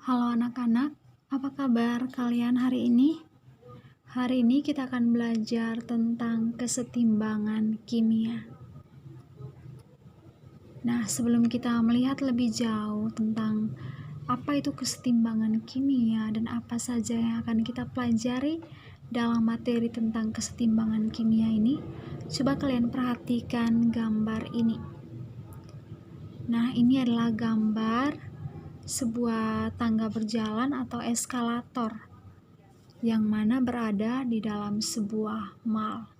Halo anak-anak, apa kabar kalian hari ini? Hari ini kita akan belajar tentang kesetimbangan kimia. Nah, sebelum kita melihat lebih jauh tentang apa itu kesetimbangan kimia dan apa saja yang akan kita pelajari dalam materi tentang kesetimbangan kimia ini, coba kalian perhatikan gambar ini. Nah, ini adalah gambar sebuah tangga berjalan atau eskalator yang mana berada di dalam sebuah mall,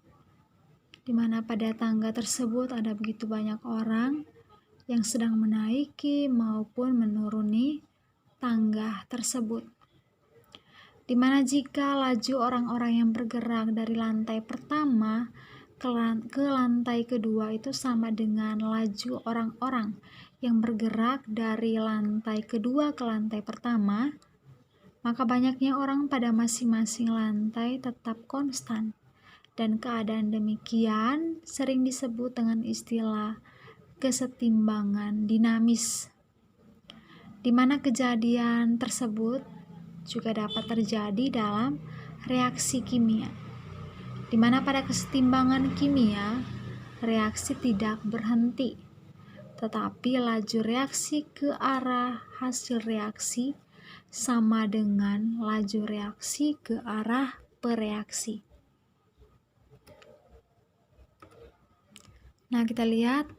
di mana pada tangga tersebut ada begitu banyak orang yang sedang menaiki maupun menuruni tangga tersebut, di mana jika laju orang-orang yang bergerak dari lantai pertama ke lantai kedua itu sama dengan laju orang-orang yang bergerak dari lantai kedua ke lantai pertama, maka banyaknya orang pada masing-masing lantai tetap konstan, dan keadaan demikian sering disebut dengan istilah kesetimbangan dinamis, di mana kejadian tersebut juga dapat terjadi dalam reaksi kimia, di mana pada kesetimbangan kimia reaksi tidak berhenti, tetapi laju reaksi ke arah hasil reaksi sama dengan laju reaksi ke arah pereaksi. Nah, kita lihat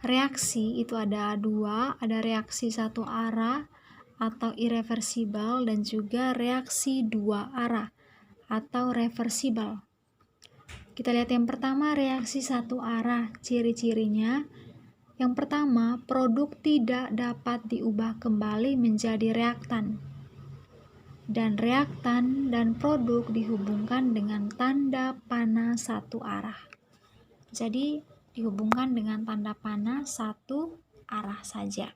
reaksi itu ada dua, ada reaksi satu arah atau irreversibel dan juga reaksi dua arah atau reversibel. Kita lihat yang pertama, reaksi satu arah. Ciri-cirinya, yang pertama, produk tidak dapat diubah kembali menjadi reaktan, dan reaktan dan produk dihubungkan dengan tanda panah satu arah. Jadi dihubungkan dengan tanda panah satu arah saja.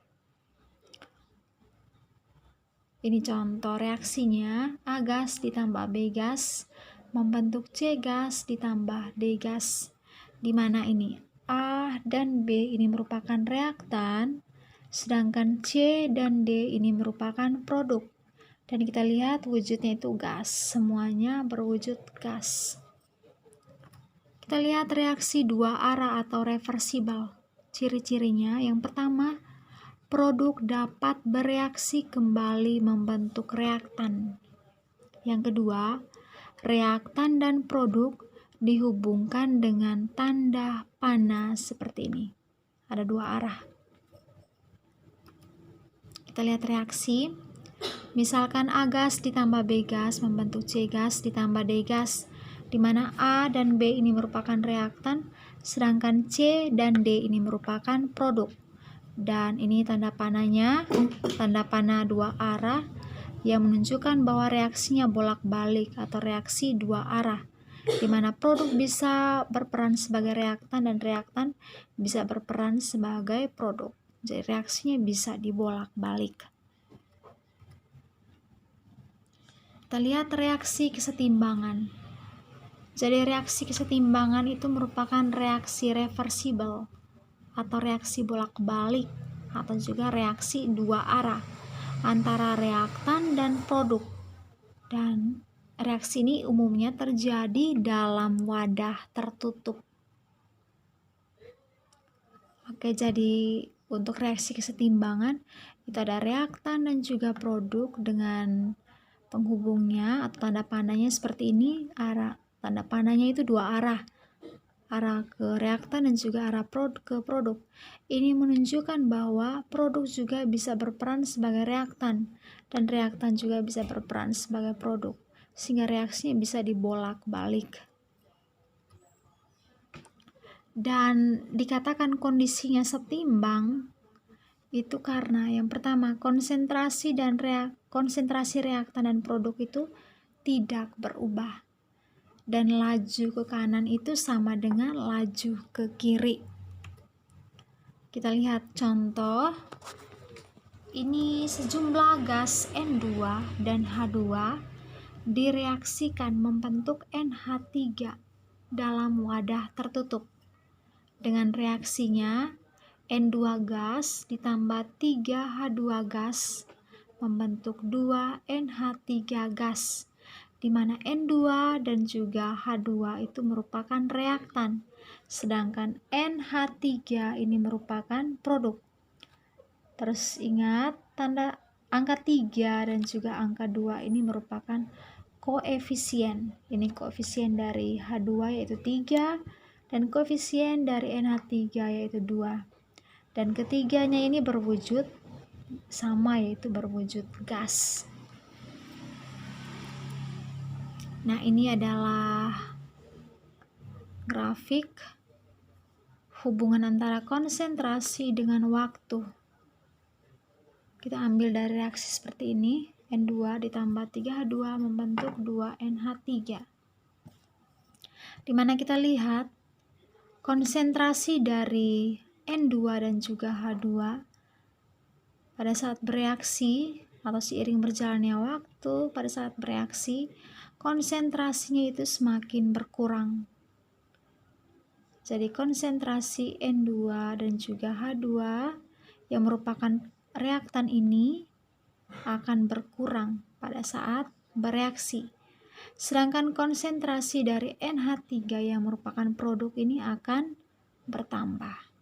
Ini contoh reaksinya, A gas ditambah B gas membentuk C gas ditambah D gas, di mana ini A dan B ini merupakan reaktan, sedangkan C dan D ini merupakan produk. Dan kita lihat wujudnya itu gas, semuanya berwujud gas. Kita lihat reaksi dua arah atau reversibel. Ciri-cirinya, yang pertama, produk dapat bereaksi kembali membentuk reaktan. Yang kedua, reaktan dan produk dihubungkan dengan tanda panah seperti ini. Ada dua arah. Kita lihat reaksi. Misalkan A gas ditambah B gas membentuk C gas ditambah D gas, di mana A dan B ini merupakan reaktan, sedangkan C dan D ini merupakan produk. Dan ini tanda panahnya, tanda panah dua arah yang menunjukkan bahwa reaksinya bolak-balik atau reaksi dua arah, di mana produk bisa berperan sebagai reaktan dan reaktan bisa berperan sebagai produk. Jadi reaksinya bisa dibolak-balik. Kita lihat reaksi kesetimbangan. Jadi reaksi kesetimbangan itu merupakan reaksi reversibel atau reaksi bolak-balik atau juga reaksi dua arah antara reaktan dan produk. Dan reaksi ini umumnya terjadi dalam wadah tertutup. Oke, jadi untuk reaksi kesetimbangan itu ada reaktan dan juga produk dengan penghubungnya atau tanda panahnya seperti ini. Tanda panahnya itu dua arah ke reaktan dan juga arah ke produk. Ini menunjukkan bahwa produk juga bisa berperan sebagai reaktan dan reaktan juga bisa berperan sebagai produk, sehingga reaksinya bisa dibolak-balik. Dan dikatakan kondisinya setimbang itu karena yang pertama, konsentrasi reaktan dan produk itu tidak berubah, dan laju ke kanan itu sama dengan laju ke kiri. Kita lihat contoh. Ini sejumlah gas N2 dan H2 direaksikan membentuk NH3 dalam wadah tertutup. Dengan reaksinya N2 gas ditambah 3H2 gas membentuk 2NH3 gas, di mana N2 dan juga H2 itu merupakan reaktan, sedangkan NH3 ini merupakan produk. Terus ingat, tanda angka 3 dan juga angka 2 ini merupakan koefisien. Ini koefisien dari H2 yaitu 3 dan koefisien dari NH3 yaitu 2. Dan ketiganya ini berwujud sama, yaitu berwujud gas. Nah, ini adalah grafik hubungan antara konsentrasi dengan waktu. Kita ambil dari reaksi seperti ini, N2 ditambah 3H2 membentuk 2NH3. Dimana kita lihat konsentrasi dari N2 dan juga H2 pada saat bereaksi atau seiring berjalannya waktu, pada saat bereaksi konsentrasinya itu semakin berkurang. Jadi konsentrasi N2 dan juga H2 yang merupakan reaktan ini akan berkurang pada saat bereaksi. Sedangkan konsentrasi dari NH3 yang merupakan produk ini akan bertambah.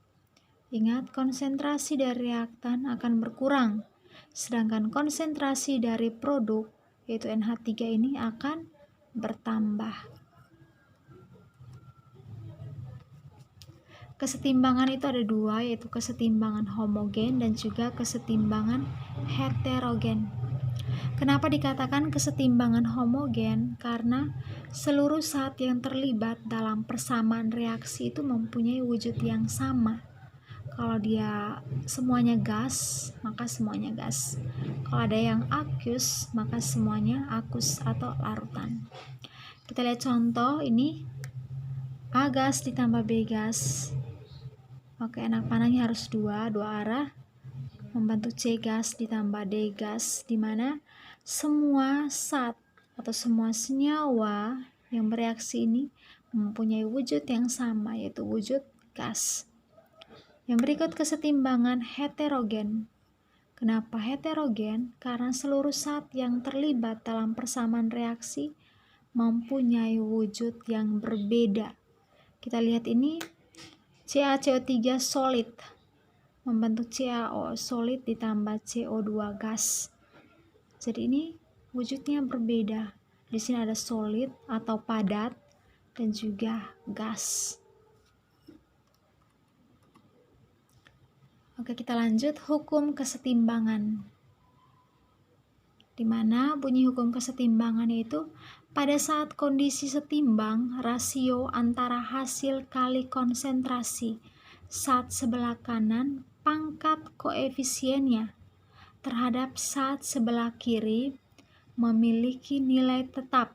Ingat, konsentrasi dari reaktan akan berkurang, sedangkan konsentrasi dari produk, yaitu NH3 ini akan bertambah. Kesetimbangan itu ada dua, yaitu kesetimbangan homogen dan juga kesetimbangan heterogen. Kenapa dikatakan kesetimbangan homogen? Karena seluruh zat yang terlibat dalam persamaan reaksi itu mempunyai wujud yang sama. Kalau dia semuanya gas, maka semuanya gas. Kalau ada yang aqueous, maka semuanya aqueous atau larutan. Kita lihat contoh ini, A gas ditambah B gas. Oke, anak panahnya harus dua arah, membentuk C gas ditambah D gas, di mana semua zat atau semua senyawa yang bereaksi ini mempunyai wujud yang sama, yaitu wujud gas. Yang berikut kesetimbangan heterogen. Kenapa heterogen? Karena seluruh zat yang terlibat dalam persamaan reaksi mempunyai wujud yang berbeda. Kita lihat ini, CaCO3 solid membentuk CaO solid ditambah CO2 gas. Jadi ini wujudnya berbeda. Di sini ada solid atau padat dan juga gas. Oke, kita lanjut hukum kesetimbangan. Di mana bunyi hukum kesetimbangan itu pada saat kondisi setimbang, rasio antara hasil kali konsentrasi zat sebelah kanan pangkat koefisiennya terhadap zat sebelah kiri memiliki nilai tetap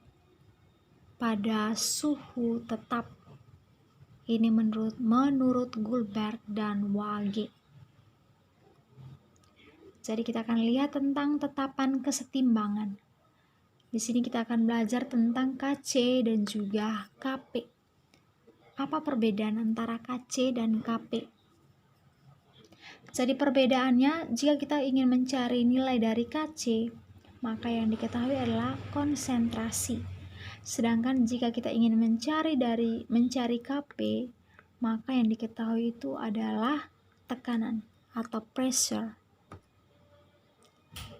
pada suhu tetap. Ini menurut Goldberg dan Waage. Jadi kita akan lihat tentang tetapan kesetimbangan. Di sini kita akan belajar tentang Kc dan juga Kp. Apa perbedaan antara Kc dan Kp? Jadi perbedaannya, jika kita ingin mencari nilai dari Kc, maka yang diketahui adalah konsentrasi. Sedangkan jika kita ingin mencari Kp, maka yang diketahui itu adalah tekanan atau pressure.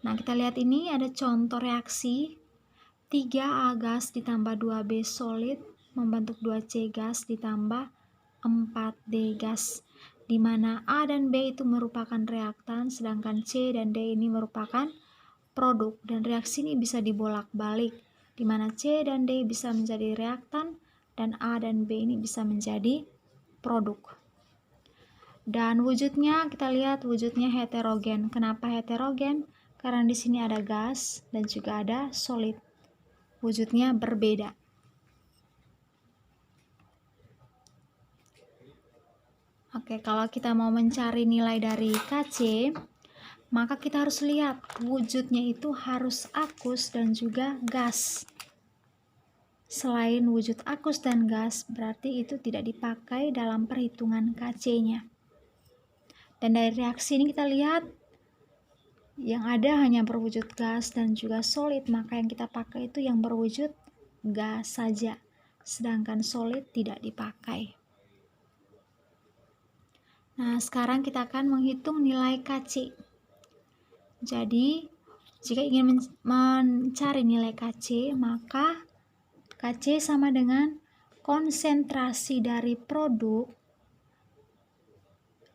Nah, kita lihat ini ada contoh reaksi 3A gas ditambah 2B solid membentuk 2C gas ditambah 4D gas, di mana A dan B itu merupakan reaktan, sedangkan C dan D ini merupakan produk. Dan reaksi ini bisa dibolak-balik, di mana C dan D bisa menjadi reaktan dan A dan B ini bisa menjadi produk. Dan wujudnya, kita lihat wujudnya heterogen. Kenapa heterogen? Karena di sini ada gas dan juga ada solid. Wujudnya berbeda. Oke, kalau kita mau mencari nilai dari Kc, maka kita harus lihat wujudnya itu harus aqueous dan juga gas. Selain wujud aqueous dan gas, berarti itu tidak dipakai dalam perhitungan Kc-nya. Dan dari reaksi ini kita lihat Yang ada hanya berwujud gas dan juga solid, maka yang kita pakai itu yang berwujud gas saja, sedangkan solid tidak dipakai. Nah, sekarang kita akan menghitung nilai Kc. Jadi, jika ingin mencari nilai Kc, maka Kc sama dengan konsentrasi dari produk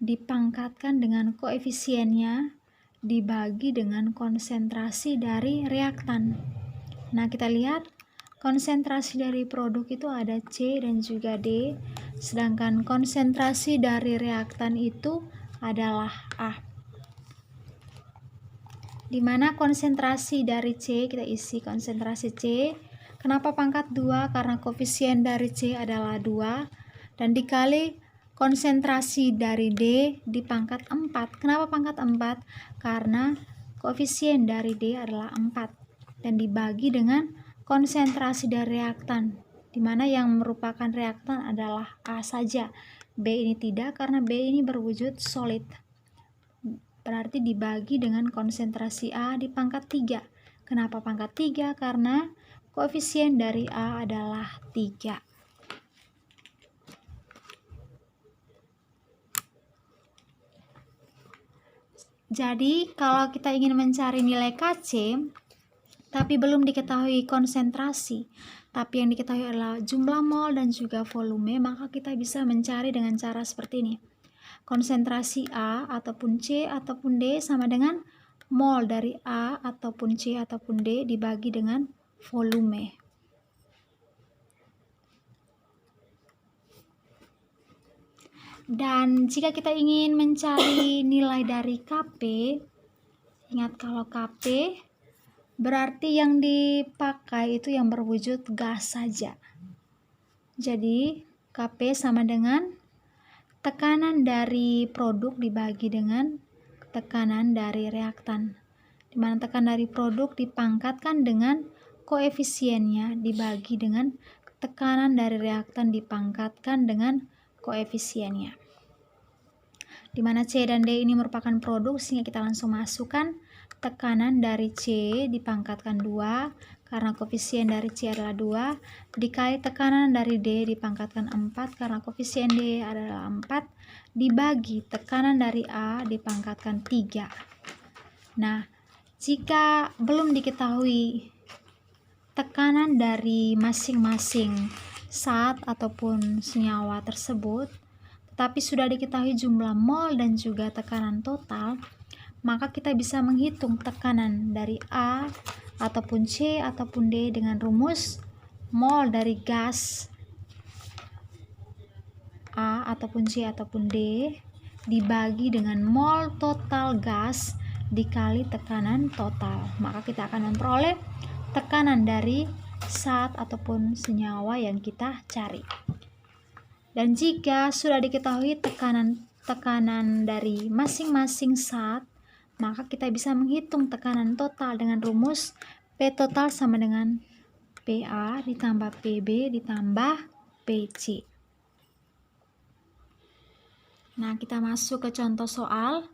dipangkatkan dengan koefisiennya dibagi dengan konsentrasi dari reaktan. Nah, kita lihat konsentrasi dari produk itu ada C dan juga D, sedangkan konsentrasi dari reaktan itu adalah A. Dimana konsentrasi dari C, kita isi konsentrasi C. Kenapa pangkat 2? Karena koefisien dari C adalah 2, dan dikali konsentrasi dari D di pangkat 4. Kenapa pangkat 4? Karena koefisien dari D adalah 4 dan dibagi dengan konsentrasi dari reaktan, dimana yang merupakan reaktan adalah A saja. B ini tidak, karena B ini berwujud solid. Berarti dibagi dengan konsentrasi A di pangkat 3. Kenapa pangkat 3? Karena koefisien dari A adalah 3. Jadi, kalau kita ingin mencari nilai Kc, tapi belum diketahui konsentrasi, tapi yang diketahui adalah jumlah mol dan juga volume, maka kita bisa mencari dengan cara seperti ini. Konsentrasi A ataupun C ataupun D sama dengan mol dari A ataupun C ataupun D dibagi dengan volume. Dan jika kita ingin mencari nilai dari Kp, ingat kalau Kp berarti yang dipakai itu yang berwujud gas saja. Jadi Kp sama dengan tekanan dari produk dibagi dengan tekanan dari reaktan, di mana tekanan dari produk dipangkatkan dengan koefisiennya dibagi dengan tekanan dari reaktan dipangkatkan dengan koefisiennya. Di mana C dan D ini merupakan produk, sehingga kita langsung masukkan tekanan dari C dipangkatkan 2, karena koefisien dari C adalah 2, dikali tekanan dari D dipangkatkan 4, karena koefisien D adalah 4, dibagi tekanan dari A dipangkatkan 3. Nah, jika belum diketahui tekanan dari masing-masing zat ataupun senyawa tersebut, tetapi sudah diketahui jumlah mol dan juga tekanan total, maka kita bisa menghitung tekanan dari A ataupun C ataupun D dengan rumus mol dari gas A ataupun C ataupun D dibagi dengan mol total gas dikali tekanan total. Maka kita akan memperoleh tekanan dari zat ataupun senyawa yang kita cari. Dan jika sudah diketahui tekanan dari masing-masing zat, maka kita bisa menghitung tekanan total dengan rumus P total sama dengan PA ditambah PB ditambah PC. Nah, kita masuk ke contoh soal.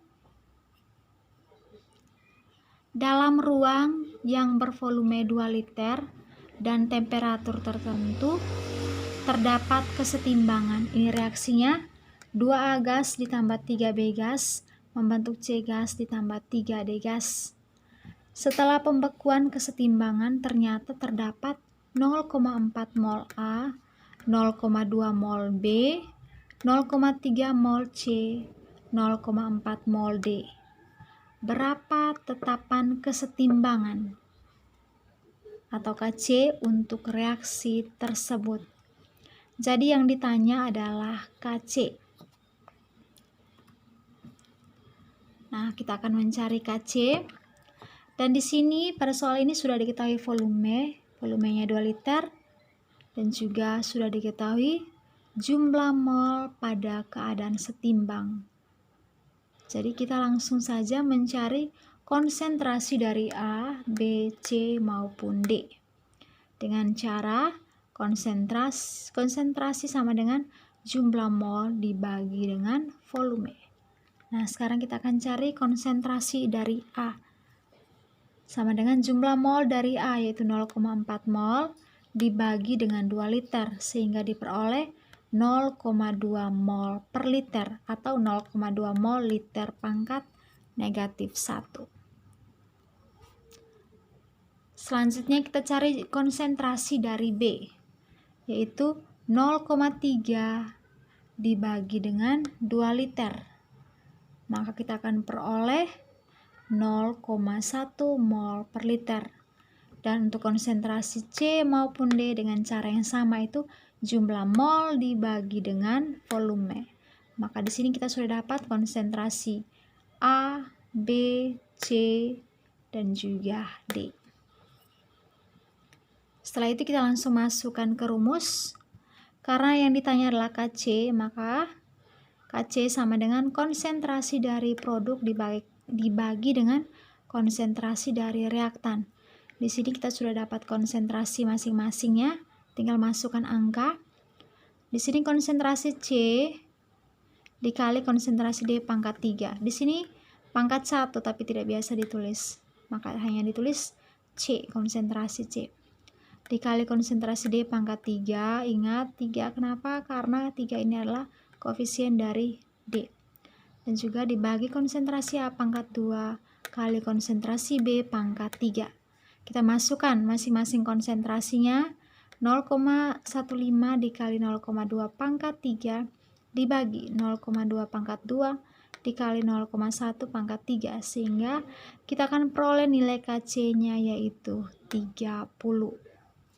Dalam ruang yang bervolume 2 liter dan temperatur tertentu, terdapat kesetimbangan. Ini reaksinya 2A gas ditambah 3B gas membentuk C gas ditambah 3D gas. Setelah pembekuan kesetimbangan ternyata terdapat 0,4 mol A, 0,2 mol B, 0,3 mol C, 0,4 mol D. Berapa tetapan kesetimbangan atau Kc untuk reaksi tersebut? Jadi yang ditanya adalah Kc. Nah, kita akan mencari Kc. Dan di sini pada soal ini sudah diketahui volumenya 2 liter dan juga sudah diketahui jumlah mol pada keadaan setimbang. Jadi kita langsung saja mencari konsentrasi dari A, B, C maupun D dengan cara konsentrasi sama dengan jumlah mol dibagi dengan volume. Nah, sekarang kita akan cari konsentrasi dari A. sama dengan jumlah mol dari A yaitu 0,4 mol dibagi dengan 2 liter sehingga diperoleh 0,2 mol per liter atau 0,2 mol liter pangkat negatif 1. Selanjutnya kita cari konsentrasi dari B yaitu 0,3 dibagi dengan 2 liter. Maka kita akan peroleh 0,1 mol per liter. Dan untuk konsentrasi C maupun D dengan cara yang sama itu jumlah mol dibagi dengan volume. Maka di sini kita sudah dapat konsentrasi A, B, C, dan juga D. Setelah itu kita langsung masukkan ke rumus. Karena yang ditanya adalah Kc, maka Kc sama dengan konsentrasi dari produk dibagi dengan konsentrasi dari reaktan. Di sini kita sudah dapat konsentrasi masing-masingnya, tinggal masukkan angka. Di sini konsentrasi C dikali konsentrasi D pangkat 3. Di sini pangkat 1 tapi tidak biasa ditulis, maka hanya ditulis C, konsentrasi C. Dikali konsentrasi D pangkat 3, ingat 3 kenapa? Karena 3 ini adalah koefisien dari D. Dan juga dibagi konsentrasi A pangkat 2 kali konsentrasi B pangkat 3. Kita masukkan masing-masing konsentrasinya 0,15 dikali 0,2 pangkat 3 dibagi 0,2 pangkat 2 dikali 0,1 pangkat 3 sehingga kita akan peroleh nilai Kc-nya yaitu 30.